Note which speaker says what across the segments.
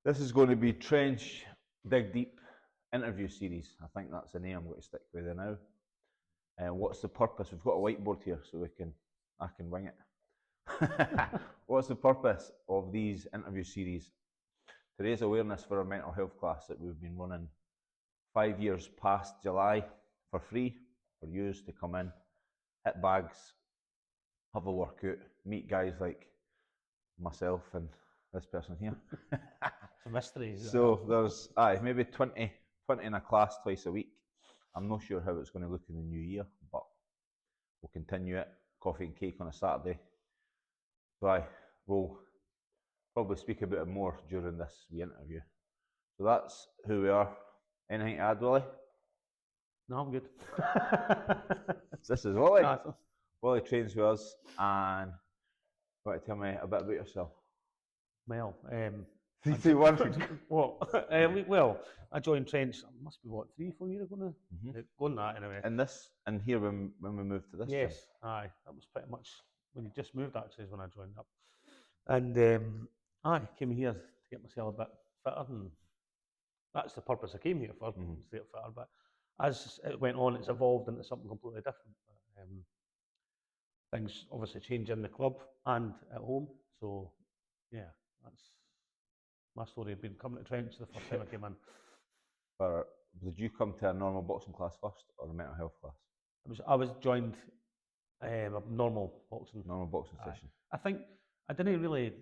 Speaker 1: This is going to be Trench Dig Deep interview series. I think that's the name I'm going to stick with now. And what's the purpose? We've got a whiteboard here, so I can wing it. What's the purpose of these interview series? To raise awareness for our mental health class that we've been running 5 years past July for free for you to come in, hit bags, have a workout, meet guys like myself and this person here.
Speaker 2: It's a mystery.
Speaker 1: So there's maybe 20 in a class twice a week. I'm not sure how it's going to look in the new year, but we'll continue it. Coffee and cake on a Saturday. So we'll probably speak about it more during this interview. So that's who we are. Anything to add, Willie?
Speaker 2: No, I'm good.
Speaker 1: This is Willie.
Speaker 2: No,
Speaker 1: Willie trains with us, and you want to tell me a bit about yourself?
Speaker 2: well,
Speaker 1: 3, 2, 1.
Speaker 2: what? Well, I joined Trench. It must be what 3-4 years ago now. Going that anyway.
Speaker 1: And here when we moved to this.
Speaker 2: Yes,
Speaker 1: gym.
Speaker 2: aye, that was pretty much when you just moved. Actually, is when I joined up, and I came here to get myself a bit fitter, and that's the purpose I came here for, to get fitter. But as it went on, it's evolved into something completely different. Things obviously change in the club and at home. So, yeah, that's my story. I've been coming to Trench the first time I came in.
Speaker 1: Or did you come to a normal boxing class first, or a mental health class?
Speaker 2: I was joined a normal boxing.
Speaker 1: Normal boxing session.
Speaker 2: I think I didn't really.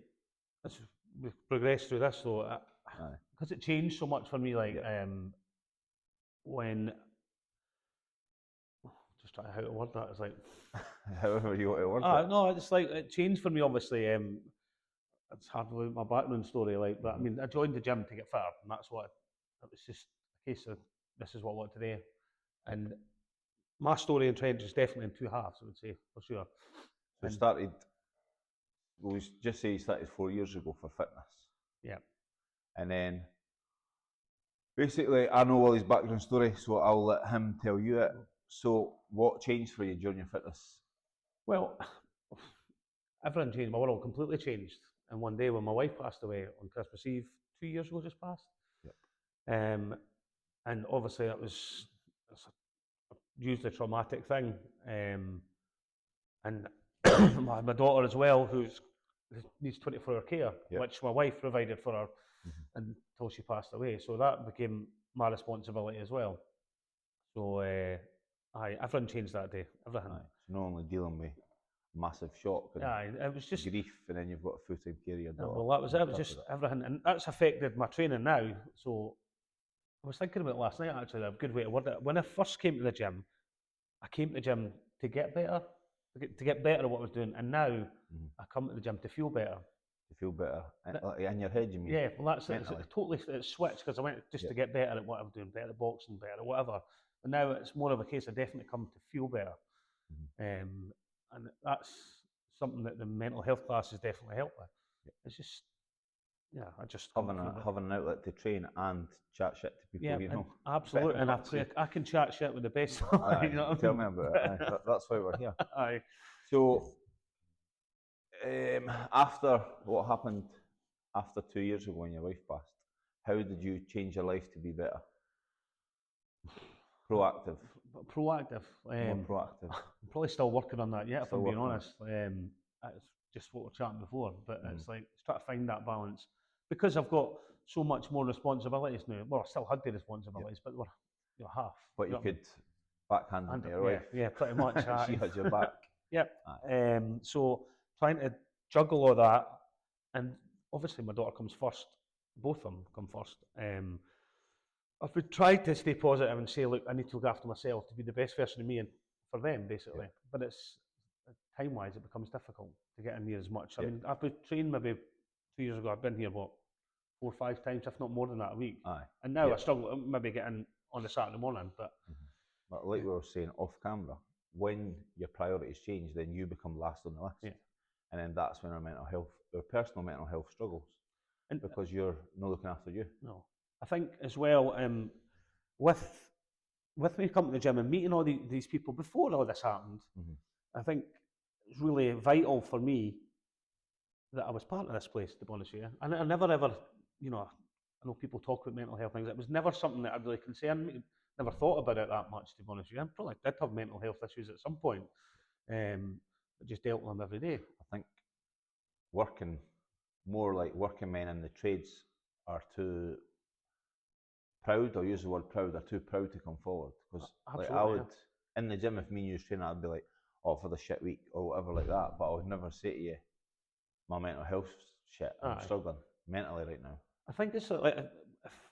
Speaker 2: We've progressed through this, so because it changed so much for me. Like when. Just trying how to word that. It's like
Speaker 1: however you want to word it.
Speaker 2: No, it's like it changed for me. Obviously, it's hard to my background story. Like, but I mean, I joined the gym to get fitter, and that's what it was. Just a case of this is what I want today, and my story in Trench is definitely in two halves. I would say for sure.
Speaker 1: So we'll just say you started 4 years ago for fitness.
Speaker 2: Yeah,
Speaker 1: and then basically I know Willie's background story, so I'll let him tell you it. So, what changed for you during your fitness?
Speaker 2: Well, everything changed. My world completely changed. And one day when my wife passed away on Christmas Eve, 2 years ago just passed.
Speaker 1: Yep.
Speaker 2: And obviously it's a hugely traumatic thing. And my daughter as well, who needs 24-hour care, which my wife provided for her until she passed away. So that became my responsibility as well. So, everything changed that day. Everything.
Speaker 1: So not only dealing with massive shock and
Speaker 2: it was just
Speaker 1: grief, and then you've got a full-time care of your daughter.
Speaker 2: Well, that was it. It was just everything, and that's affected my training now. So I was thinking about it last night. Actually, a good way to word it. When I first came to the gym, I came to the gym to get better, to get better at what I was doing, and now I come to the gym to feel better.
Speaker 1: To feel better in your head, you mean?
Speaker 2: Yeah, well, that's it. It's totally switched because I went just to get better at what I was doing, better at boxing, better at whatever. But now it's more of a case of definitely come to feel better. And that's something that the mental health classes definitely help with. It's just, I just
Speaker 1: having an outlet to train and chat shit to people, you know.
Speaker 2: Absolutely, and I can chat shit with the best.
Speaker 1: You know tell me about it. That's why we're here.
Speaker 2: Aye.
Speaker 1: So, after what happened after 2 years ago when your wife passed, how did you change your life to be better? Proactive.
Speaker 2: More proactive. I'm probably still working on that yet, if I'm being honest. It's just what we were chatting before, but it's like trying to find that balance because I've got so much more responsibilities now. Well, I still had the responsibilities, but we're half.
Speaker 1: But you could backhand into your wife.
Speaker 2: Yeah, pretty much.
Speaker 1: She had your back.
Speaker 2: Yep. So trying to juggle all that, and obviously my daughter comes first. Both of them come first. I've tried to stay positive and say, look, I need to look after myself to be the best version of me and for them, basically. Yeah. But it's time-wise, it becomes difficult to get in here as much. I mean, I've been trained maybe 2 years ago. I've been here, 4 or 5 times, if not more than that a week. And now I struggle maybe getting on a Saturday morning. But
Speaker 1: like we were saying off camera, when your priorities change, then you become last on the list.
Speaker 2: Yeah.
Speaker 1: And then that's when our personal mental health struggles. And because you're not looking after you.
Speaker 2: No. I think as well, with me coming to the gym and meeting all these people before all this happened, I think it's really vital for me that I was part of this place, to be honest with you. And I never ever, I know people talk about mental health things. It was never something that really concerned me. Never thought about it that much, to be honest with you. I probably did have mental health issues at some point, but just dealt with them every day.
Speaker 1: I think working men in the trades are too proud. I'll use the word proud. They're too proud to come forward, because I would in the gym, if me and you was training, I'd be like, "Oh, for the shit week" or whatever like that. But I would never say to you, "My mental health shit. I'm struggling mentally right now."
Speaker 2: I think it's like,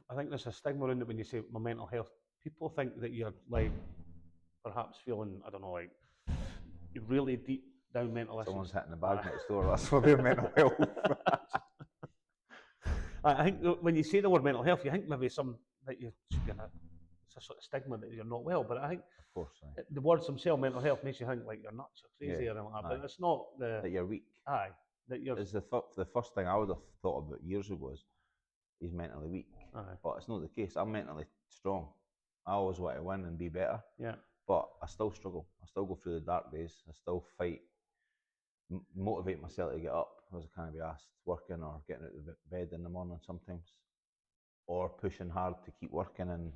Speaker 2: I think there's a stigma around it when you say my mental health. People think that you're like perhaps feeling, I don't know, like really deep down mental issues.
Speaker 1: Someone's hitting the bag next door. That's for their mental health.
Speaker 2: I think when you say the word mental health, you think maybe that you should be it's a sort of stigma that you're not well. But I think,
Speaker 1: of course,
Speaker 2: the words themselves, mental health, makes you think like you're nuts, you're crazy, or anything like that. But it's not
Speaker 1: that you're weak.
Speaker 2: Aye, that you're.
Speaker 1: Is the first thing I would have thought about years ago is he's mentally weak.
Speaker 2: Aye.
Speaker 1: But it's not the case. I'm mentally strong. I always want to win and be better.
Speaker 2: Yeah.
Speaker 1: But I still struggle. I still go through the dark days. I still fight, motivate myself to get up, as I can't be asked, working or getting out of bed in the morning sometimes, or pushing hard to keep working and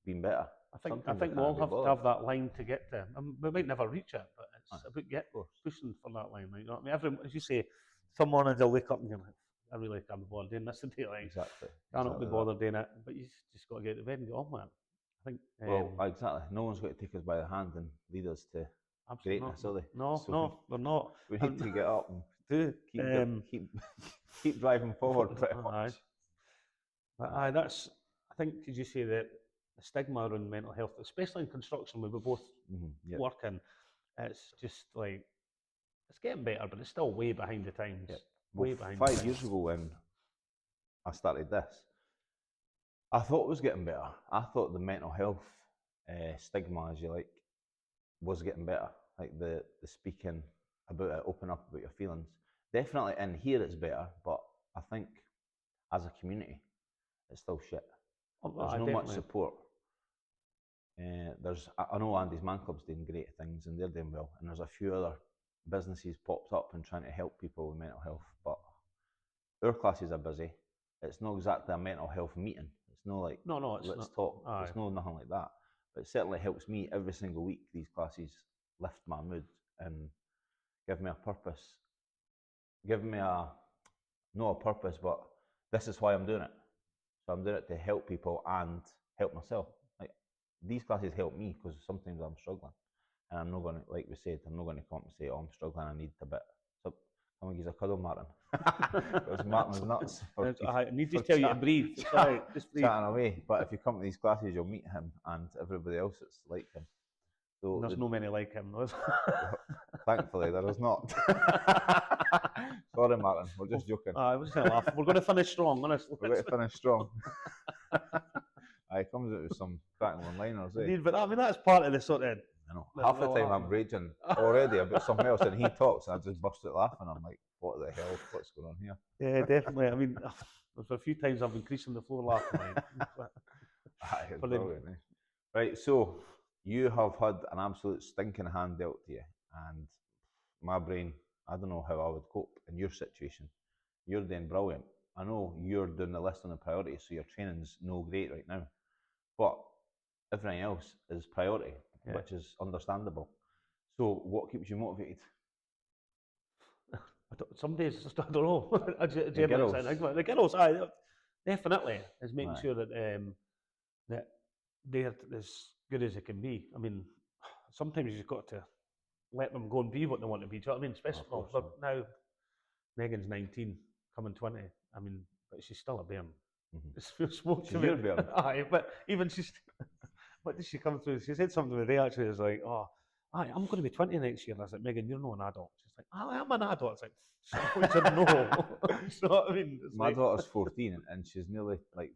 Speaker 1: being better.
Speaker 2: I think we all have to have that line to get to. We might never reach it, but it's about pushing for that line. Like, you know what I mean? As you say, some mornings I'll wake up and you're like, I really can't be bothered doing this today. Like,
Speaker 1: exactly.
Speaker 2: Cannot be bothered doing it, but you just got to get out of bed and get on with it. I think.
Speaker 1: Exactly. No one's got to take us by the hand and lead us to greatness, are they?
Speaker 2: No, they're not.
Speaker 1: We need to get up and keep driving forward pretty much.
Speaker 2: That's, I think, as you say, that the stigma around mental health, especially in construction, where we both work in, it's just like, it's getting better, but it's still way behind the times.
Speaker 1: Yep.
Speaker 2: Way behind.
Speaker 1: 5 years ago, when I started this, I thought it was getting better. I thought the mental health stigma, as you like, was getting better. Like the speaking about it, open up about your feelings. Definitely in here it's better, but I think as a community, it's still shit. There's no much support. I know Andy's Man Club's doing great things and they're doing well, and there's a few other businesses popped up and trying to help people with mental health, but our classes are busy. It's not exactly a mental health meeting. It's not like let's talk. It's no nothing like that. But it certainly helps me every single week. These classes lift my mood and give me a purpose. Give me not a purpose, but this is why I'm doing it. So I'm doing it to help people and help myself. Like, these classes help me because sometimes I'm struggling, and I'm not going to, like we said, I'm not going to come and say, "Oh, I'm struggling. I need a bit." So come and give us a cuddle, Martin. Because Martin's nuts.
Speaker 2: I need to tell you to breathe. Sorry, just breathe.
Speaker 1: Chatting away. But if you come to these classes, you'll meet him and everybody else that's like him. So
Speaker 2: there's no many like him, though.
Speaker 1: Thankfully, there is not. Sorry, Martin. We're just joking.
Speaker 2: I was going to laugh. We're going to finish strong, honestly.
Speaker 1: We're going to finish strong. He comes out with some cracking one-liners.
Speaker 2: Indeed, but I mean, that's part of the sort of.
Speaker 1: I know. Half the time I'm raging already about something else, and he talks, and I just burst out laughing. I'm like, "What the hell? What's going on here?"
Speaker 2: Yeah, definitely. I mean, there's a few times I've been creasing the floor laughing.
Speaker 1: Brilliant, eh? Right, so you have had an absolute stinking hand dealt to you, and my brain, I don't know how I would cope in your situation. You're doing brilliant. I know you're doing the list on the priorities, so your training's no great right now, but everything else is priority, which is understandable. So what keeps you motivated?
Speaker 2: Some days, I don't know.
Speaker 1: The
Speaker 2: girls, definitely, is making sure that that they're as good as they can be. I mean, sometimes you've got to let them go and be what they want to be. Do you know what I mean? Especially now, Megan's 19, coming 20. I mean, but she's still a bairn.
Speaker 1: She's your bairn.
Speaker 2: Aye, but even what did she come through? She said something today actually. It's like, "Oh, I'm going to be 20 next year." And I was like, "Megan, you're not an adult." She's like, "I am an adult." It's like, I said, "No." You know what I mean?
Speaker 1: My daughter's 14 and she's nearly like,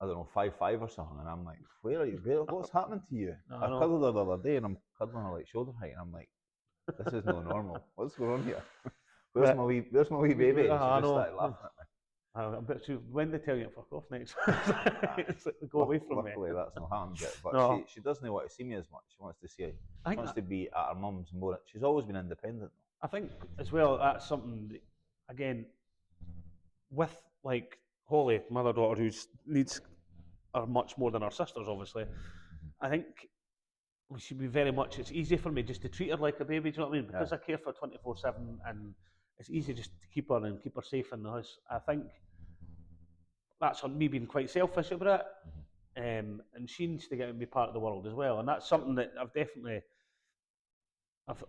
Speaker 1: I don't know, 5'5" or something, and I'm like, "Where are you? What's happening to you?" I cuddled her the other day, and I'm cuddling her like shoulder height, and I'm like, "This is not normal. What's going on here? Where's my wee baby?" She just started laughing at me.
Speaker 2: I bet when they tell you to fuck off next, it's like, go away from me.
Speaker 1: Luckily, that's not happened yet. But she doesn't want to see me as much. She wants to see. She wants to be at her mum's more. She's always been independent.
Speaker 2: I think as well that's something that, again, with like Holly, my other daughter, whose needs are much more than her sisters, obviously, I think we should be very much. It's easy for me just to treat her like a baby. Do you know what I mean? Because I care for 24/7, and it's easy just to keep her and keep her safe in the house. I think that's on me being quite selfish about it. And she needs to get to be part of the world as well, and that's something that I've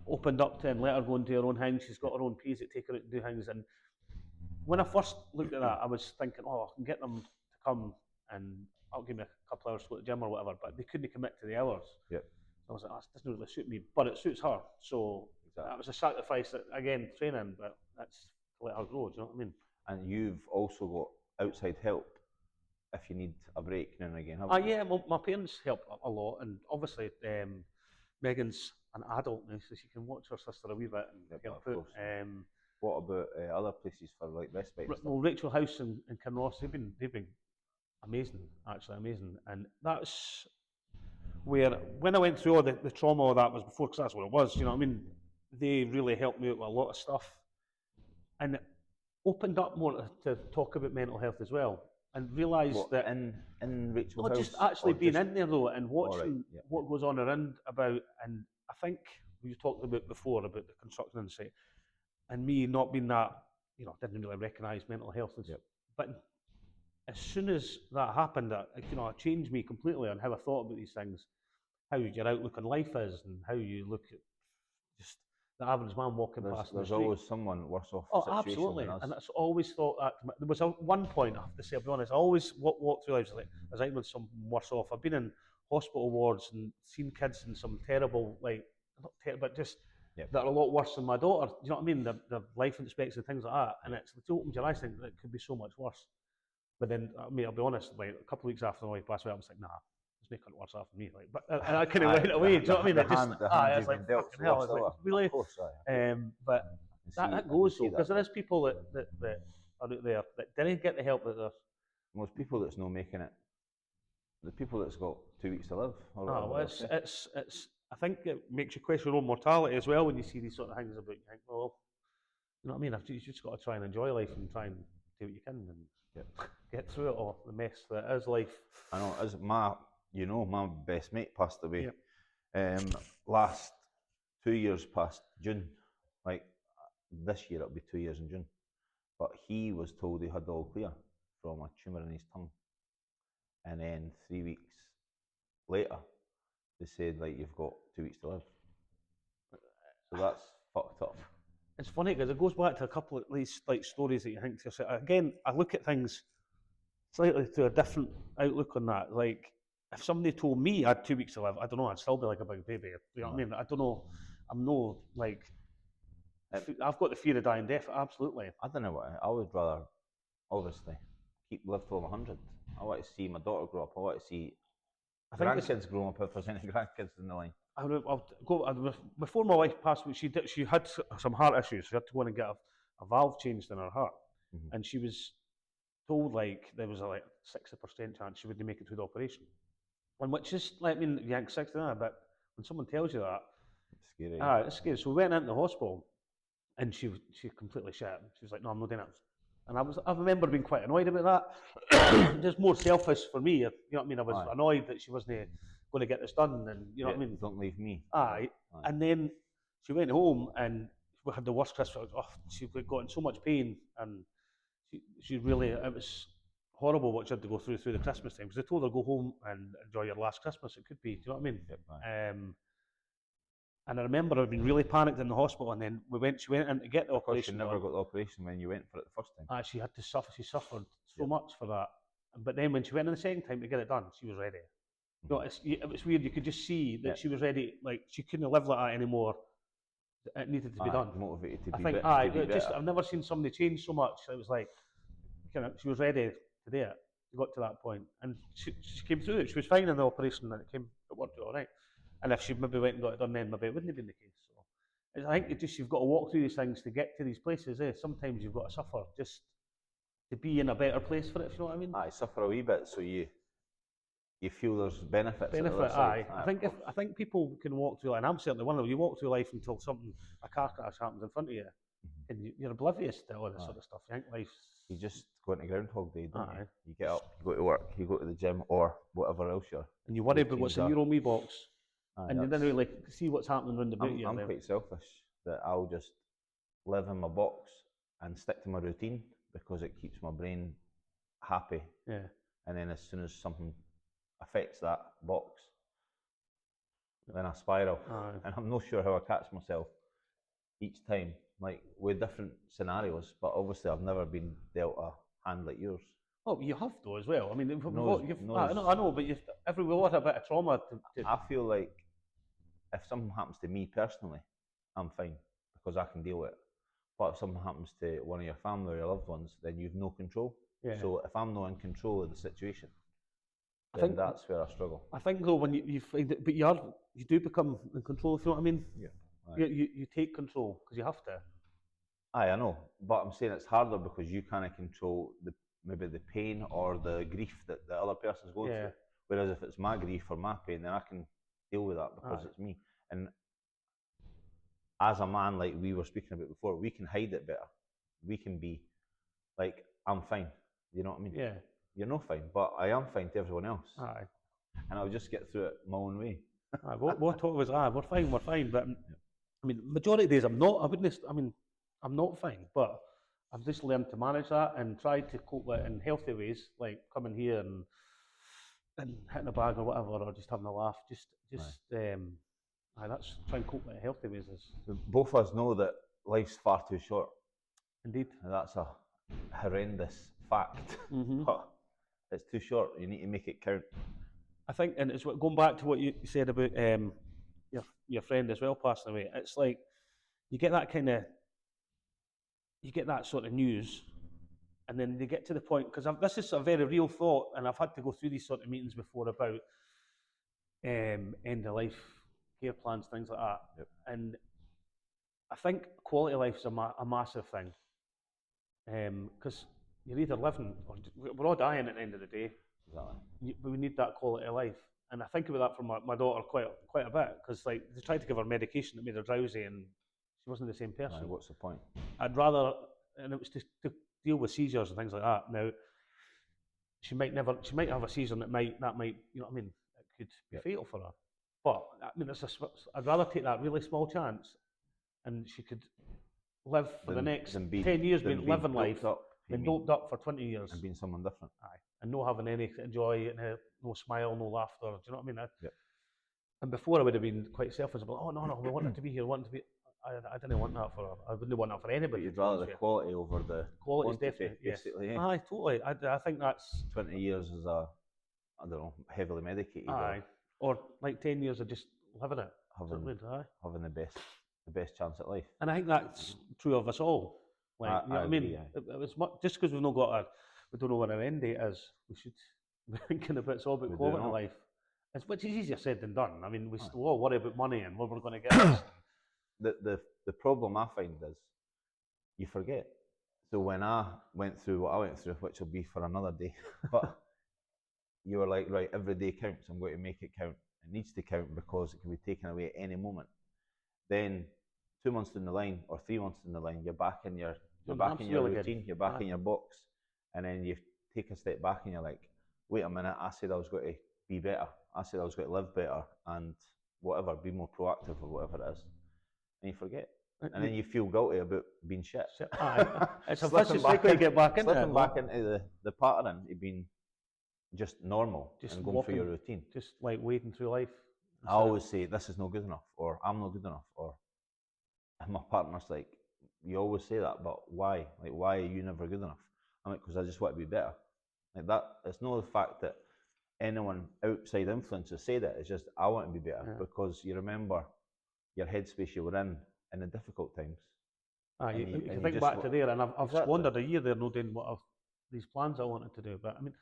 Speaker 2: opened up to and let her go into her own thing. She's got her own peas that take her out and do things. And when I first looked at that, I was thinking, oh, I can get them to come and I'll give me a couple hours to go to the gym or whatever, but they couldn't commit to the hours.
Speaker 1: Yep.
Speaker 2: I was like, oh, this doesn't really suit me, but it suits her. So that was a sacrifice that, again, training, but that's to let her grow, do you know what I mean?
Speaker 1: And you've also got outside help if you need a break now and again,
Speaker 2: Yeah, my parents help a lot, and obviously Megan's an adult now, so she can watch her sister a wee bit and help out.
Speaker 1: What about other places for like respite?
Speaker 2: Well, Rachel House and Kinross, they've been amazing, actually amazing, and that's where when I went through all the trauma, all that was before, because that's what it was. You know what I mean? They really helped me out with a lot of stuff, and it opened up more to talk about mental health as well, and realised that
Speaker 1: in Rachel House,
Speaker 2: not just actually being in there though, and watching what goes on around about, and I think we talked about before about the construction industry, and me not being that, you know, didn't really recognise mental health, but as soon as that happened, it changed me completely on how I thought about these things, how your outlook on life is, and how you look at just the average man walking past.
Speaker 1: There's always someone worse off.
Speaker 2: Oh, absolutely, and that's always thought that. There was one point I have to say, I'll be honest. I always walked through life like, as I was some worse off. I've been in hospital wards and seen kids in some terrible, like not terrible, but just that are a lot worse than my daughter. Do you know what I mean? The life expectancy and things like that, and it opens your eyes to think that it could be so much worse. But then, I mean, I'll be honest, like a couple of weeks after my wife passed away, I was like, nah, it's making it worse after me. Like, but and I kind of went away. Do you know what I mean? It's like, fucking hell. It's like, really? But that goes though, because there is people that are out there that didn't get the help that they're.
Speaker 1: Most people that's not making it, the people that's got 2 weeks to live.
Speaker 2: It's. I think it makes you question your own mortality as well when you see these sort of things about. You think, well, you know what I mean? You just got to try and enjoy life and try and do what you can and get through it all. The mess that is life.
Speaker 1: I know. As my best mate passed away. Last 2 years past June, like this year it'll be 2 years in June. But he was told he had all clear from a tumour in his tongue, and then 3 weeks later they said, like, you've got 2 weeks to live. So that's fucked up.
Speaker 2: It's funny because it goes back to a couple of these like stories that you think to yourself. Again, I look at things slightly to a different outlook on that. Like, if somebody told me I had 2 weeks to live, I don't know, I'd still be like a big baby. You know what I mean? I don't know. I'm no like. I've got the fear of dying death. Absolutely.
Speaker 1: I don't know what I would rather. Obviously, live till I'm 100. I want to see my daughter grow up. I want to see grandkids grow up if there's any grandkids in the line.
Speaker 2: Before my wife passed away, she had some heart issues. She had to go in and get a valve changed in her heart, and she was told like there was a 60% chance she wouldn't make it through the operation, and which is like, I mean, you think 69, but when someone tells you that,
Speaker 1: it's scary.
Speaker 2: It's scary. So we went into the hospital, and she completely shit. She was like, "No, I'm not doing it." And I remember being quite annoyed about that. Just more selfish for me, you know what I mean? I was annoyed that she wasn't going to get this done, and you know what I mean?
Speaker 1: Don't leave me.
Speaker 2: And then she went home and we had the worst Christmas. Oh, she got in so much pain, and she really, it was horrible what she had to go through the Christmas time. Because they told her, go home and enjoy your last Christmas. It could be, do you know what I mean? And I remember I'd been really panicked in the hospital, and then she went in to get the operation.
Speaker 1: She never got the operation when you went for it the first time.
Speaker 2: She had to suffer. She suffered so much for that. But then when she went in the second time to get it done, she was ready. You know, it was weird. You could just see that she was ready. Like, she couldn't live like that anymore. It needed to be done.
Speaker 1: Motivated to be
Speaker 2: better. I've never seen somebody change so much. It was like, she was ready to do it. She got to that point, and she came through it. She was fine in the operation, and it worked out all right. And if she maybe went and got it done then, maybe it wouldn't have been the case. So I think you've got to walk through these things to get to these places. Sometimes you've got to suffer just to be in a better place for it, if you know what I mean.
Speaker 1: Suffer a wee bit so you feel there's benefits.
Speaker 2: I think people can walk through, and I'm certainly one of them. You walk through life until a car crash happens in front of you, and you're oblivious to all this
Speaker 1: Aye.
Speaker 2: sort of stuff. You think life's
Speaker 1: You just go into Groundhog Day, don't
Speaker 2: Aye.
Speaker 1: you? You get up, you go to work, you go to the gym, or whatever else
Speaker 2: and you worry about what's
Speaker 1: routines
Speaker 2: in
Speaker 1: are.
Speaker 2: your own wee box,
Speaker 1: Aye,
Speaker 2: and you don't really see what's happening round about you.
Speaker 1: I'm quite selfish that I'll just live in my box and stick to my routine because it keeps my brain happy.
Speaker 2: Yeah.
Speaker 1: And then as soon as something affects that box, then I spiral.
Speaker 2: Aye.
Speaker 1: And I'm not sure how I catch myself each time, like with different scenarios. But obviously, I've never been dealt a hand like yours.
Speaker 2: Oh, you have though as well. I mean,
Speaker 1: Knows-
Speaker 2: I know, but every lot a bit of trauma.
Speaker 1: I feel like if something happens to me personally, I'm fine because I can deal with it. But if something happens to one of your family or your loved ones, then you've no control.
Speaker 2: Yeah.
Speaker 1: So if I'm not in control of the situation,
Speaker 2: I
Speaker 1: then
Speaker 2: think
Speaker 1: that's where I struggle.
Speaker 2: I think though when you find it, but you do become in control. If you know what I mean.
Speaker 1: Yeah.
Speaker 2: You take control because you have to.
Speaker 1: Aye, I know, but I'm saying it's harder because you can't control maybe the pain or the grief that the other person's going through. Whereas if it's my grief or my pain, then I can deal with that because it's me. And as a man, like we were speaking about before, we can hide it better. We can be like, I'm fine. You know what I mean?
Speaker 2: Yeah.
Speaker 1: You're not fine, but I am fine to everyone else.
Speaker 2: Aye.
Speaker 1: And I'll just get through it my own way.
Speaker 2: Aye. What talk was we're fine. But I mean, majority of days I'm not. I'm not fine, but I've just learned to manage that and try to cope with it in healthy ways, like coming here and hitting a bag or whatever, or just having a laugh. That's try and cope with it in healthy ways.
Speaker 1: Both of us know that life's far too short.
Speaker 2: Indeed.
Speaker 1: And that's a horrendous fact. But it's too short. You need to make it count.
Speaker 2: I think, and it's going back to what you said about your friend as well passing away. It's like you get that sort of news, and then they get to the point, because this is a very real thought, and I've had to go through these sort of meetings before about end of life care plans, things like that.
Speaker 1: Yep.
Speaker 2: And I think quality of life is a massive thing, because you're either living or we're all dying at the end of the day.
Speaker 1: Exactly.
Speaker 2: But we need that quality of life, and I think about that for my daughter quite a bit, because like they tried to give her medication that made her drowsy, and she wasn't the same person.
Speaker 1: Right, what's the point?
Speaker 2: I'd rather, and it was to deal with seizures and things like that. Now, she might have a seizure that might, you know what I mean, it could be fatal for her. But I mean, I'd rather take that really small chance, and she could live for the next 10 years being living life, than doped up for 20 years
Speaker 1: and being someone different.
Speaker 2: Aye, and not having any joy, and no smile, no laughter. Do you know what I mean? And before I would have been quite selfish about, oh no, we want her to be here, I didn't want that for her. I wouldn't want that for anybody.
Speaker 1: But you'd rather the quality over the
Speaker 2: quality,
Speaker 1: quantity,
Speaker 2: basically. Yes. Aye, totally. I think that's
Speaker 1: 20 years is I don't know, heavily medicated.
Speaker 2: Aye, or like 10 years of just living it,
Speaker 1: having the best chance at life.
Speaker 2: And I think that's true of us all. Like, you know what I mean? It was just because we don't know what an end date is. We should be thinking about it's all about quality of life. Which is easier said than done. I mean, we still all worry about money and what we're going to get.
Speaker 1: The problem I find is you forget. So when I went through what I went through, which will be for another day, but you were like, right, every day counts. I'm going to make it count. It needs to count because it can be taken away at any moment. Then 2 months down the line or 3 months down the line, you're back in your routine, you're back in your box, and then you take a step back and you're like, wait a minute, I said I was going to be better. I said I was going to live better and whatever, be more proactive or whatever it is. And you forget. And then you feel guilty about being shit.
Speaker 2: It's a vicious cycle you get back into.
Speaker 1: Slipping back into the pattern of being just normal and going through your routine.
Speaker 2: Just like wading through life.
Speaker 1: I always say, this is not good enough, or I'm not good enough, and my partner's like, you always say that, but why? Like, why are you never good enough? I'm like, because I just want to be better. Like that, it's not the fact that anyone outside influences say that, it's just, I want to be better, because you remember your headspace you were in the difficult times.
Speaker 2: You think back to there, and I've squandered a year there not doing these plans I wanted to do, but I mean,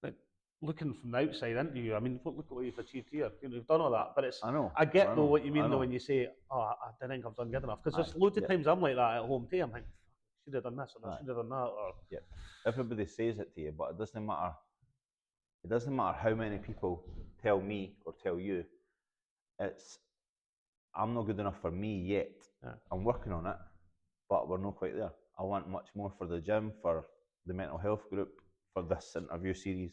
Speaker 2: like, looking from the outside into you, I mean, look at what you've achieved here. You know, you've done all that, but it's. I get though what you mean though when you say, "Oh, I don't think I've done good enough," because there's loads of times I'm like that at home too. I'm like, should have done this or I should have done that, or.
Speaker 1: Yeah, everybody says it to you, but it doesn't matter. It doesn't matter how many people tell me or tell you. It's, I'm not good enough for me yet. I'm working on it, but we're not quite there. I want much more for the gym, for the mental health group, for this interview series.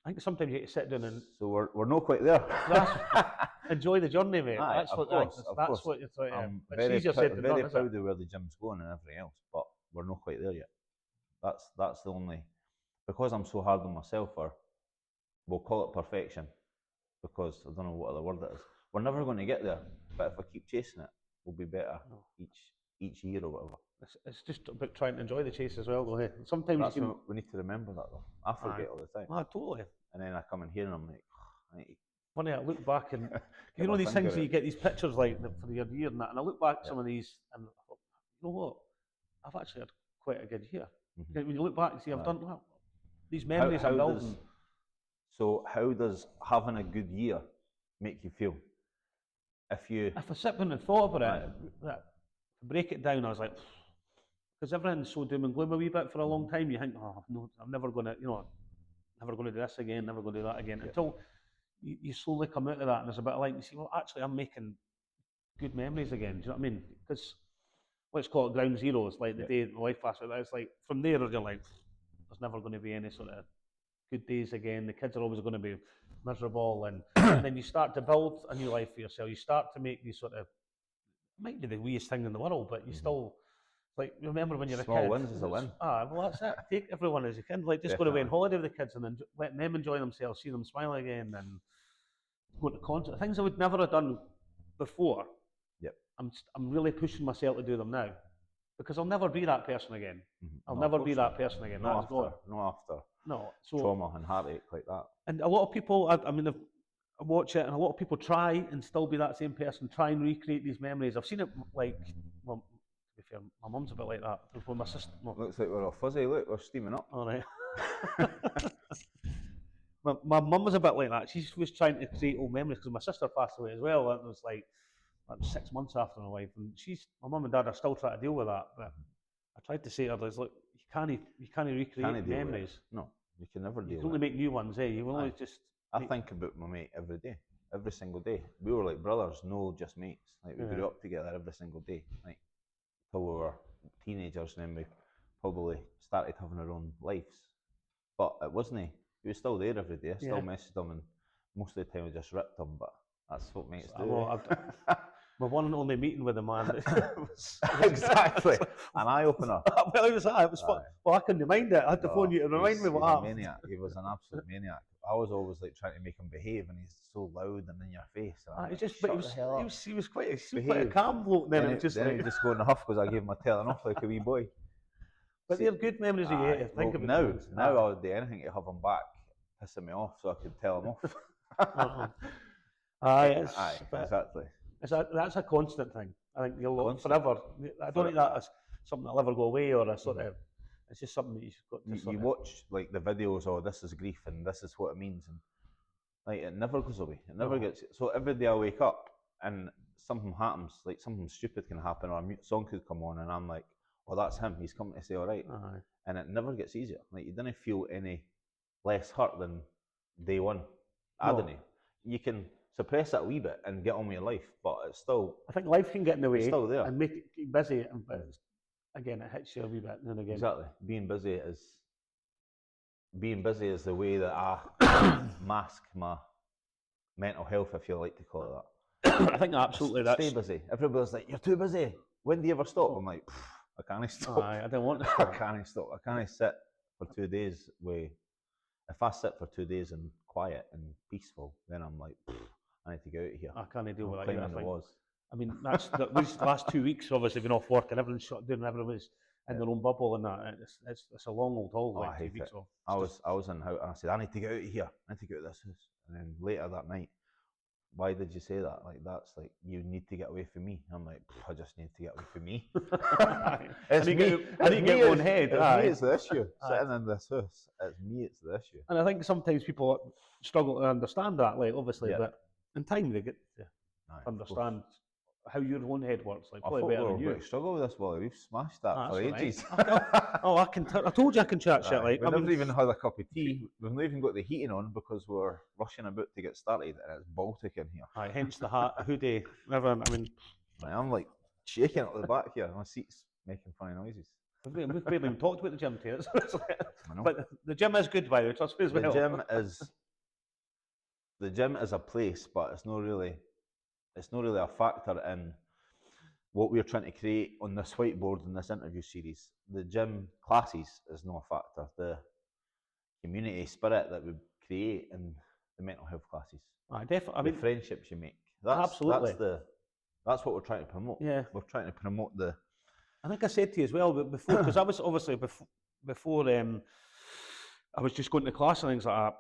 Speaker 2: I think sometimes you get to sit down and
Speaker 1: So we're not quite there.
Speaker 2: enjoy the journey, mate.
Speaker 1: Aye,
Speaker 2: That's
Speaker 1: of
Speaker 2: what
Speaker 1: course, of
Speaker 2: that's
Speaker 1: course.
Speaker 2: what you're trying to.
Speaker 1: I'm
Speaker 2: It's
Speaker 1: very,
Speaker 2: easier said than
Speaker 1: very
Speaker 2: done, is
Speaker 1: proud of where the gym's going and everything else, but we're not quite there yet. That's the only, because I'm so hard on myself, or we'll call it perfection, because I don't know what other word it is. We're never going to get there, but if I keep chasing it, we'll be better each year or whatever.
Speaker 2: It's just about trying to enjoy the chase as well, though. Hey? Sometimes
Speaker 1: That's
Speaker 2: you can.
Speaker 1: what we need to remember that though. I forget all the time,
Speaker 2: Totally.
Speaker 1: and then I come in here and I'm like, I need to
Speaker 2: Funny, I look back and you
Speaker 1: get
Speaker 2: know
Speaker 1: my
Speaker 2: these
Speaker 1: finger
Speaker 2: things that
Speaker 1: out.
Speaker 2: you get these pictures like for your year and that, and I look back at some of these and I thought, you know what, I've actually had quite a good year. When you look back and see, I've done well. These memories I'm building.
Speaker 1: How does having a good year make you feel? If
Speaker 2: I sit down and thought about it, to break it down, I was like, because everything's so doom and gloom a wee bit for a long time. You think, oh no, I'm never going to, never going to do this again, never going to do that again, until you slowly come out of that, and there's a bit of light, and you see, well, actually, I'm making good memories again. Do you know what I mean? Because let's call it ground zero. It's like the day my wife passed away. It's like from there, you're like, there's never going to be any sort of good days again. The kids are always going to be miserable, and then you start to build a new life for yourself. You start to make these sort of, it might be the weirdest thing in the world, but you still, like, remember when you're a kid.
Speaker 1: Small wins is a win.
Speaker 2: Well, that's it. Take everyone as a kid. Like, just go away on holiday with the kids and then letting them enjoy themselves, see them smile again, and go to concerts. Things I would never have done before.
Speaker 1: Yep.
Speaker 2: I'm really pushing myself to do them now, because I'll never be that person again. I'll
Speaker 1: No,
Speaker 2: never be that person again.
Speaker 1: No,
Speaker 2: That's gone.
Speaker 1: after
Speaker 2: No, so
Speaker 1: trauma and heartache like that.
Speaker 2: And a lot of people, I mean, I watch it, and a lot of people try and still be that same person, try and recreate these memories. I've seen it, like, well, to be fair, my mum's a bit like that. When my sister,
Speaker 1: Looks like we're all fuzzy. Look, we're steaming up.
Speaker 2: all right. my mum was a bit like that. She was trying to create old memories because my sister passed away as well. And it was like 6 months after my wife, and my mum and dad are still trying to deal with that. But I tried to say to her, look, you can't recreate memories.
Speaker 1: No, you can never deal.
Speaker 2: You can only make new ones, eh? You will only just.
Speaker 1: I think about my mate every day, every single day. We were like brothers, no, just mates. Like we grew up together every single day, like till we were teenagers, and then we probably started having our own lives. But it wasn't. He was still there every day. I still messaged him, and most of the time I just ripped him. But that's what mates do.
Speaker 2: My one and only meeting with the man.
Speaker 1: Exactly, an eye opener.
Speaker 2: Well, it was that. It was fun. Well, I couldn't mind it. I had to phone you to remind me what happened.
Speaker 1: Maniac. He was an absolute maniac. I was always like trying to make him behave, and he's so loud and in your face.
Speaker 2: He was quite a calm bloke then.
Speaker 1: Then he'd just go in the huff because I gave him a telling off like a wee boy.
Speaker 2: But they're good memories of you to think about.
Speaker 1: Now I would do anything to have him back, pissing me off so I could tell him off.
Speaker 2: Aye,
Speaker 1: exactly.
Speaker 2: That's a constant thing. I think you'll forever. I don't think that is something that'll ever go away, or a sort of. It's just something that you've got to.
Speaker 1: You watch like the videos, oh, this is grief and this is what it means, and like it never goes away. It never gets. So every day I wake up and something happens, like something stupid can happen, or a song could come on, and I'm like, oh, that's him. He's coming to say all right, and it never gets easier. Like you don't feel any less hurt than day one. I don't know. You can suppress it a wee bit and get on with your life, but it's still.
Speaker 2: I think life can get in the way.
Speaker 1: It's still there
Speaker 2: and make it keep busy, but again, it hits you a wee bit and again.
Speaker 1: Exactly. Being busy is the way that I mask my mental health, if you like to call it
Speaker 2: that. I think absolutely that's.
Speaker 1: Stay busy. Everybody's like, you're too busy. When do you ever stop? I'm like, I can't stop.
Speaker 2: I don't want to stop.
Speaker 1: I can't stop. I can't sit for 2 days if I sit for 2 days in quiet and peaceful, then I'm like, I need to get out of here.
Speaker 2: I can't deal with that. I mean, these last 2 weeks obviously been off work and everyone's shut down and everyone's in their own bubble and that. It's a long old haul, like 2 weeks off.
Speaker 1: I was in house and I said, I need to get out of here. I need to get out of this house. And then later that night, why did you say that? Like, that's like, you need to get away from me. I'm like, I just need to get away from me. It's me. I need to get one head. It's the issue. Sitting in this house, it's me, it's the issue.
Speaker 2: And I think sometimes people struggle to understand that, like, obviously, but in time they get to understand how your own head works. Like, probably better than you.
Speaker 1: We struggle with this, Wally. We've smashed that for ages.
Speaker 2: I told you I can chat shit. Like,
Speaker 1: we've never even had a cup of tea. We've not even got the heating on because we're rushing about to get started, and it's Baltic in here.
Speaker 2: Hence the hat, hoodie, everything. I mean,
Speaker 1: I'm like shaking at the back here. My seat's making funny noises.
Speaker 2: We've barely even talked about the gym today.
Speaker 1: I know.
Speaker 2: But the gym is good, by the way, trust me as well.
Speaker 1: The gym is a place, but it's not really a factor in what we're trying to create on this whiteboard in this interview series. The gym classes is not a factor. The community spirit that we create in the mental health classes.
Speaker 2: Definitely.
Speaker 1: The friendships you make.
Speaker 2: Absolutely.
Speaker 1: That's what we're trying to promote.
Speaker 2: Yeah.
Speaker 1: We're trying to promote the.
Speaker 2: I think I said to you as well, but before, because I was obviously before I was just going to class and things like that.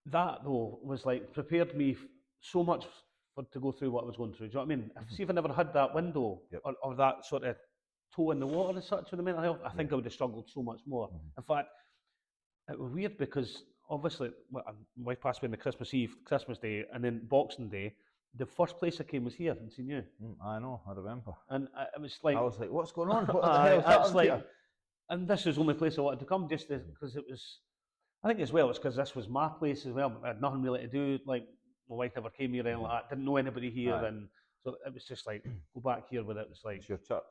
Speaker 2: That though was like prepared me so much to go through what I was going through. Do you know what I mean? See, if I never had that window or that sort of toe in the water as such with the mental health, I think I would have struggled so much more. In fact, it was weird because obviously my wife passed away on the Christmas Day, and then Boxing Day. The first place I came was here and seen you.
Speaker 1: I know, I remember.
Speaker 2: And it was like,
Speaker 1: I was like, what's going on? What the hell's happened here?
Speaker 2: And this was the only place I wanted to come, just because it was, I think as well, it's because this was my place as well. I had nothing really to do. Like, my wife never came here, and like that. Didn't know anybody here. And so it was just like, go back here with it. It's like,
Speaker 1: it's your church.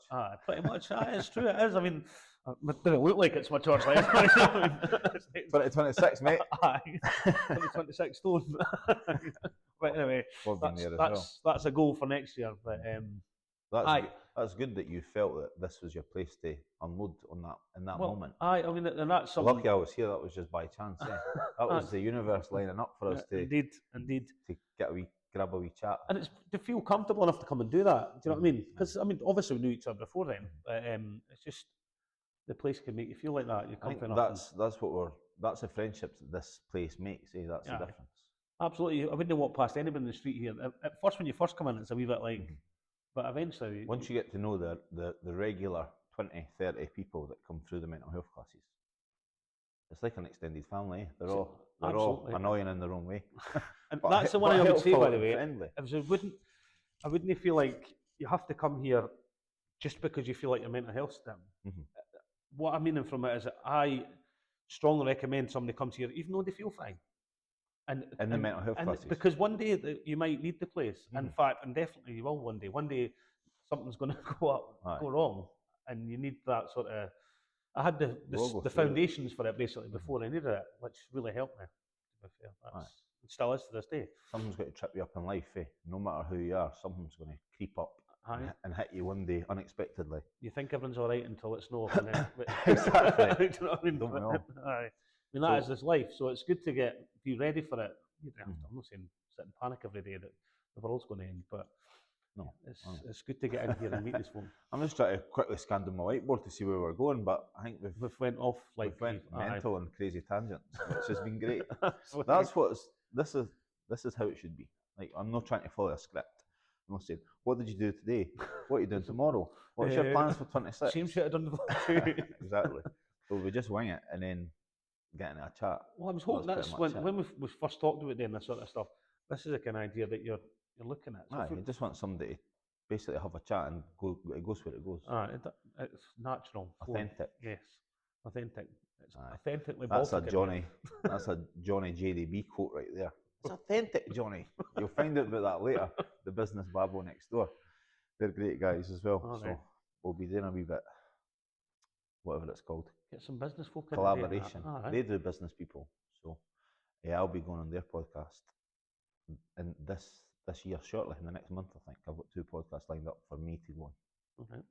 Speaker 2: Pretty much. It's true, it is. I mean, it doesn't look like it's my church. Like,
Speaker 1: 26, mate.
Speaker 2: 26 stone. But anyway, that's a goal for next year. But
Speaker 1: that's good that you felt that this was your place to unload on that in that moment.
Speaker 2: I mean, and that's something.
Speaker 1: Lucky I was here. That was just by chance. That was the universe lining up for us to
Speaker 2: indeed
Speaker 1: to grab a wee chat,
Speaker 2: and it's to feel comfortable enough to come and do that. Do you know what I mean? Because I mean, obviously we knew each other before then, but it's just the place can make you feel like that. You're comfortable enough.
Speaker 1: That's the friendships that this place makes. That's the difference.
Speaker 2: Absolutely. I wouldn't walk past anybody in the street here. At first, when you first come in, it's a wee bit like, but eventually...
Speaker 1: Once you get to know the regular 20, 30 people that come through the mental health classes, it's like an extended family. They're all annoying in their own way.
Speaker 2: And that's the one I would say, by the way. I wouldn't feel like you have to come here just because you feel like your mental health's down. What I'm meaning from it is that I strongly recommend somebody comes here, even though they feel fine. And
Speaker 1: the mental health classes.
Speaker 2: Because one day you might need the place. In fact, and definitely you will one day. One day something's going to go wrong, and you need that sort of. I had the foundations for it basically before I needed it, which really helped me. To be fair, it still is to this day.
Speaker 1: Something's got to trip you up in life, no matter who you are. Something's going to creep up and hit you one day unexpectedly.
Speaker 2: You think everyone's all right until it's not. And then,
Speaker 1: Exactly.
Speaker 2: Do you know what I mean?
Speaker 1: Don't we all?
Speaker 2: I mean, that is this life, so it's good to be ready for it. I'm not saying sit in panic every day that the world's going to end, but no, it's good to get in here and meet these folk. I'm
Speaker 1: just trying to quickly scan down my whiteboard to see where we're going, but I think we've
Speaker 2: went off like
Speaker 1: mental and crazy tangents, which has been great. This is how it should be. Like, I'm not trying to follow a script. I'm not saying, what did you do today? What are you doing tomorrow? What's your plans for 26?
Speaker 2: Same shit I've done before.
Speaker 1: Exactly. So we just wing it and then getting a chat.
Speaker 2: Well, I was hoping that's when we first talked about doing this sort of stuff. This is the kind of idea that you're looking at. So
Speaker 1: you just want somebody to basically have a chat and it goes where it goes.
Speaker 2: It's natural,
Speaker 1: authentic.
Speaker 2: Yes, authentic. It's authentically.
Speaker 1: That's a Johnny JDB quote right there. It's authentic, Johnny. You'll find out about that later. The business babble next door. They're great guys as well. So we'll be doing a wee bit, whatever it's called.
Speaker 2: Get some business folk in.
Speaker 1: Collaboration. They do business people. So I'll be going on their podcast in this year shortly, in the next month, I think. I've got 2 podcasts lined up for me to go on.
Speaker 2: Okay.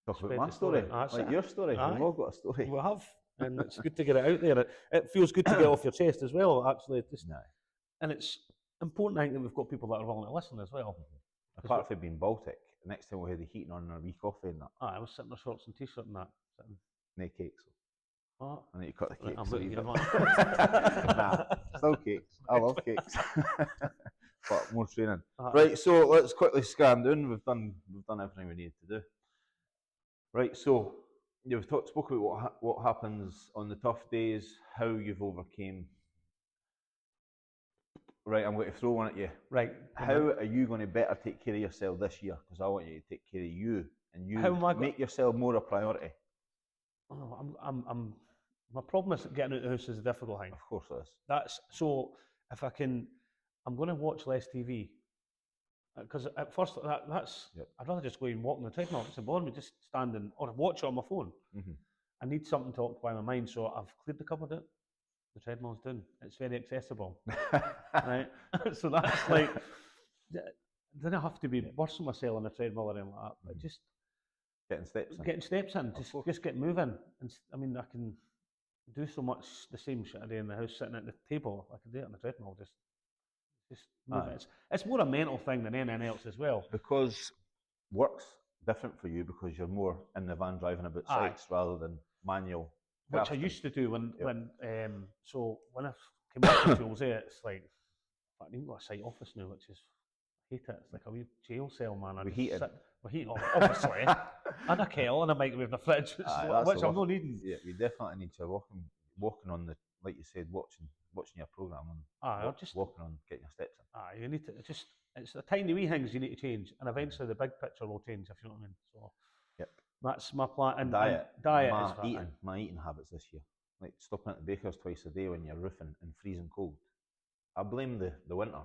Speaker 1: Talk about my story. Like your story. We've all got a story.
Speaker 2: We have. And it's good to get it out there. It feels good to get off your chest as well, actually. And it's important, I think, that we've got people that are willing to listen as well.
Speaker 1: Apart from being Baltic, the next time we had the heating on our wee coffee and that.
Speaker 2: I was sitting in shorts and t-shirt and that.
Speaker 1: No cakes.
Speaker 2: I
Speaker 1: need to cut the cakes.
Speaker 2: I'm looking at
Speaker 1: Nah, still cakes. I love cakes. But more training. Right, so let's quickly scan down. We've done everything we needed to do. Right, so you've spoke about what happens on the tough days, how you've overcame. Right, I'm going to throw one at you.
Speaker 2: Right.
Speaker 1: How are you going to better take care of yourself this year? Because I want you to take care of you and make yourself more a priority.
Speaker 2: Oh, my problem is getting out of the house is a difficult thing.
Speaker 1: Of course it is.
Speaker 2: So if I can, I'm going to watch less TV. Because at first, that's
Speaker 1: Yep.
Speaker 2: I'd rather just go and walk on the treadmill. It doesn't bother me, just standing or watch it on my phone.
Speaker 1: Mhm.
Speaker 2: I need something to occupy my mind, so I've cleared the cupboard out. The treadmill's done. It's very accessible, right? So that's like, didn't have to be bursting myself on a treadmill or anything like that, but just
Speaker 1: Getting steps in.
Speaker 2: getting steps in,
Speaker 1: Of course.
Speaker 2: just get moving. And I mean, I can do so much the same shit I do in the house, sitting at the table. I can do it on the treadmill, just move
Speaker 1: Aye.
Speaker 2: it. It's more a mental thing than anything else as well.
Speaker 1: Because work's different for you because you're more in the van driving about
Speaker 2: Aye.
Speaker 1: sites rather than manual.
Speaker 2: Which I
Speaker 1: crafting.
Speaker 2: used to do when
Speaker 1: Yep.
Speaker 2: so when I came off the tools, it's like I've even got a site office now, which is I hate it. It's like a wee jail cell, man.
Speaker 1: We heat it.
Speaker 2: We're heating, obviously, and a kettle and a microwave and a fridge,
Speaker 1: Aye, that's
Speaker 2: which
Speaker 1: the
Speaker 2: I'm not
Speaker 1: worst.
Speaker 2: needing.
Speaker 1: Yeah, we definitely need to walking on the, like you said, watching your program and
Speaker 2: Aye, or just
Speaker 1: walking on getting your steps in.
Speaker 2: you need to it's the tiny wee things you need to change, and eventually the big picture will change, if you know what I mean. So
Speaker 1: Yep.
Speaker 2: that's my plan. And
Speaker 1: Diet.
Speaker 2: diet
Speaker 1: my
Speaker 2: is that,
Speaker 1: my eating habits this year. Like stopping at the baker's twice a day when you're roofing and freezing cold. I blame the winter.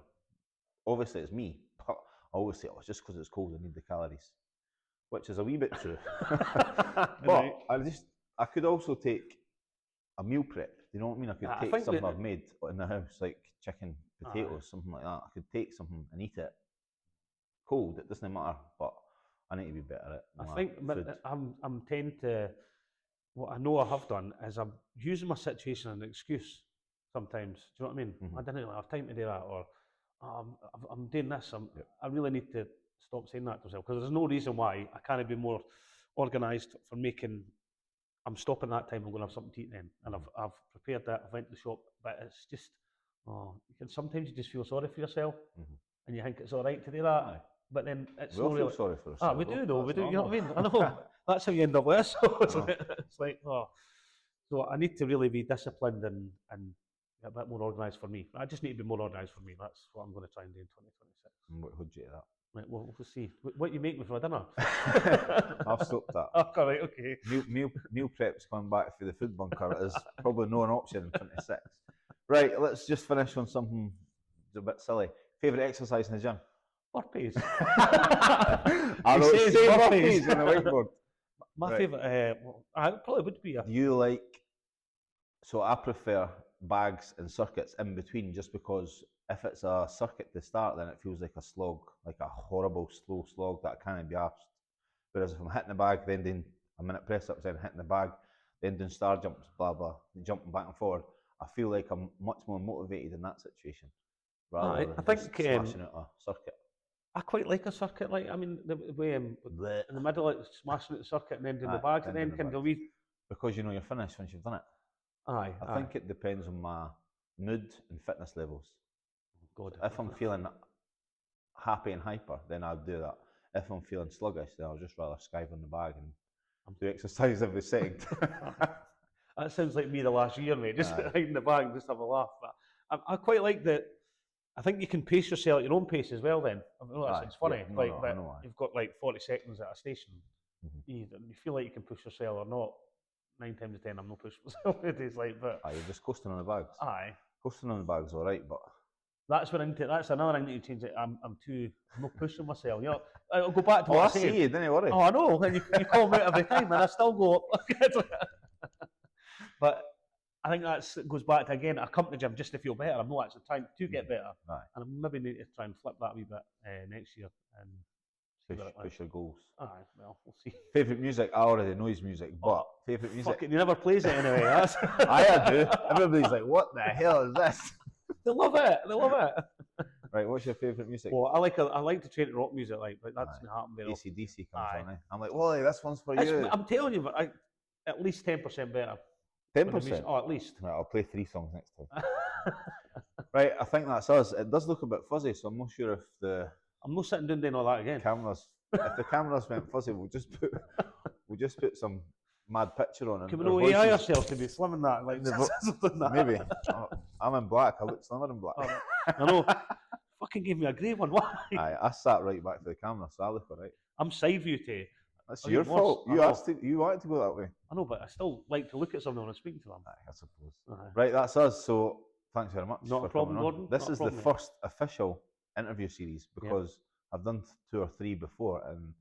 Speaker 1: Obviously it's me, but I always say, it's just because it's cold I need the calories. Which is a wee bit true. But
Speaker 2: Right.
Speaker 1: I could also take a meal prep. Do you know what I mean? I could
Speaker 2: I
Speaker 1: take
Speaker 2: think
Speaker 1: something
Speaker 2: that-
Speaker 1: I've made in the house, like chicken, potatoes, something like that. I could take something and eat it cold. It doesn't matter, but I need to be better at
Speaker 2: I
Speaker 1: my
Speaker 2: think
Speaker 1: food.
Speaker 2: I'm tend to what I know I have done is I'm using my situation as an excuse sometimes. Do you know what I mean? I didn't have time to do that, or I'm doing this.
Speaker 1: Yep.
Speaker 2: I really need to stop saying that to myself because there's no reason why I can't be more organised for making. I'm stopping that time. I'm going to have something to eat then, and I've prepared that. I went to the shop, but it's just you can sometimes you just feel sorry for yourself, and you think it's all right to do that.
Speaker 1: Aye.
Speaker 2: But then it's
Speaker 1: We all
Speaker 2: not
Speaker 1: feel
Speaker 2: really.
Speaker 1: sorry for ourselves.
Speaker 2: We do though. We
Speaker 1: That's
Speaker 2: do. You know what I
Speaker 1: normal.
Speaker 2: mean? I know. That's how you end up with this. So it's,
Speaker 1: I know.
Speaker 2: it's like, so I need to really be disciplined and a bit more organised for me. I just need to be more organised for me. That's what I'm going to try and do in 2026.
Speaker 1: What would you do that?
Speaker 2: Right, well, we'll see. What you make me for dinner?
Speaker 1: I've stopped that.
Speaker 2: Oh, all right, okay.
Speaker 1: Meal prep's coming back through the food bunker. It is probably not an option in 26. Right, let's just finish on something a bit silly. Favourite exercise in the gym?
Speaker 2: Burpees.
Speaker 1: I
Speaker 2: He
Speaker 1: don't
Speaker 2: says
Speaker 1: say
Speaker 2: burpees.
Speaker 1: burpees on the whiteboard.
Speaker 2: My
Speaker 1: Right.
Speaker 2: favourite, it probably would be
Speaker 1: Do you like? So I prefer bags and circuits in between, just because if it's a circuit to start, then it feels like a slog, like a horrible slow slog that I can't be asked. Whereas if I'm hitting the bag, then doing a minute press ups, then hitting the bag, then doing star jumps, blah blah, jumping back and forward, I feel like I'm much more motivated in that situation rather than
Speaker 2: I think,
Speaker 1: just smashing out a circuit.
Speaker 2: I quite like a circuit. Like, I mean, the way in the middle, like smashing at the circuit and then doing the
Speaker 1: Aye,
Speaker 2: bags,
Speaker 1: then
Speaker 2: and then
Speaker 1: doing the
Speaker 2: can the
Speaker 1: bags.
Speaker 2: wee.
Speaker 1: Because you know you're finished once you've done it.
Speaker 2: Aye,
Speaker 1: I think it depends on my mood and fitness levels.
Speaker 2: God,
Speaker 1: If I'm feeling happy and hyper, then I'll do that. If I'm feeling sluggish, then I'll just rather skive on the bag and do exercise every second.
Speaker 2: that sounds like me the last year, mate. Just
Speaker 1: Aye.
Speaker 2: hide in the bag and just have a laugh. But I quite like that. I think you can pace yourself at your own pace as well. Then I know that
Speaker 1: Aye,
Speaker 2: sounds funny,
Speaker 1: yeah, no,
Speaker 2: like
Speaker 1: no, I
Speaker 2: but
Speaker 1: know, aye.
Speaker 2: you've got like 40 seconds at a station.
Speaker 1: Mhm.
Speaker 2: You feel like you can push yourself or not. 9 times out of 10, I'm not pushing myself. It is like, but
Speaker 1: You're just coasting on the bags.
Speaker 2: aye.
Speaker 1: Coasting on the bags, all right, but
Speaker 2: That's what I need to. That's another thing I need to change. It. I'm not pushing myself. You know, I'll go back to
Speaker 1: I
Speaker 2: what I
Speaker 1: see
Speaker 2: said.
Speaker 1: you. Don't worry.
Speaker 2: Oh, I know. And you call me out every time, and I still go. But I think that goes back to again. I come to the gym just to feel better. I'm not actually trying to get better,
Speaker 1: Aye.
Speaker 2: and I maybe need to try and flip that a wee bit next year and see what it
Speaker 1: Push your goals.
Speaker 2: Aye, well, we'll see.
Speaker 1: Favourite music? I already know his music, but favourite music?
Speaker 2: Fuck it, he never plays it anyway. That's
Speaker 1: I do. Everybody's like, "What the hell is this?"
Speaker 2: They love it. They love it.
Speaker 1: Right, what's your favourite music?
Speaker 2: Well, I like to train to rock music, like, but that doesn't happen very often.
Speaker 1: AC/DC comes
Speaker 2: Aye.
Speaker 1: on. I'm like, Wally, this one's for
Speaker 2: It's-
Speaker 1: you.
Speaker 2: I'm telling you, but at least 10% better.
Speaker 1: 10%.
Speaker 2: Oh, at least.
Speaker 1: Right, I'll play 3 songs next time. Right, I think that's us. It does look a bit fuzzy, so I'm not sure if the
Speaker 2: I'm not sitting down doing all that again.
Speaker 1: cameras, if the cameras went fuzzy, we'll just put some mad picture on.
Speaker 2: Can we
Speaker 1: our
Speaker 2: know AI
Speaker 1: voices.
Speaker 2: ourselves to be slimming that? Like, something like that.
Speaker 1: Maybe. Oh, I'm in black. I look slimmer in black.
Speaker 2: I know. Fucking gave me a grey one. Why?
Speaker 1: Aye, I sat right back to the camera, so I look alright.
Speaker 2: I'm side view to.
Speaker 1: That's
Speaker 2: Oh,
Speaker 1: your
Speaker 2: even worse.
Speaker 1: fault.
Speaker 2: I
Speaker 1: You
Speaker 2: know.
Speaker 1: asked to, you wanted to go that way.
Speaker 2: I know, but I still like to look at someone when I'm speaking to them.
Speaker 1: Aye, I suppose.
Speaker 2: Aye.
Speaker 1: Right, that's us. So thanks very much.
Speaker 2: Not a
Speaker 1: for
Speaker 2: problem,
Speaker 1: coming on.
Speaker 2: Gordon.
Speaker 1: This
Speaker 2: Not a
Speaker 1: is
Speaker 2: problem,
Speaker 1: the
Speaker 2: mate.
Speaker 1: first official interview series because I've done 2 or 3 before, and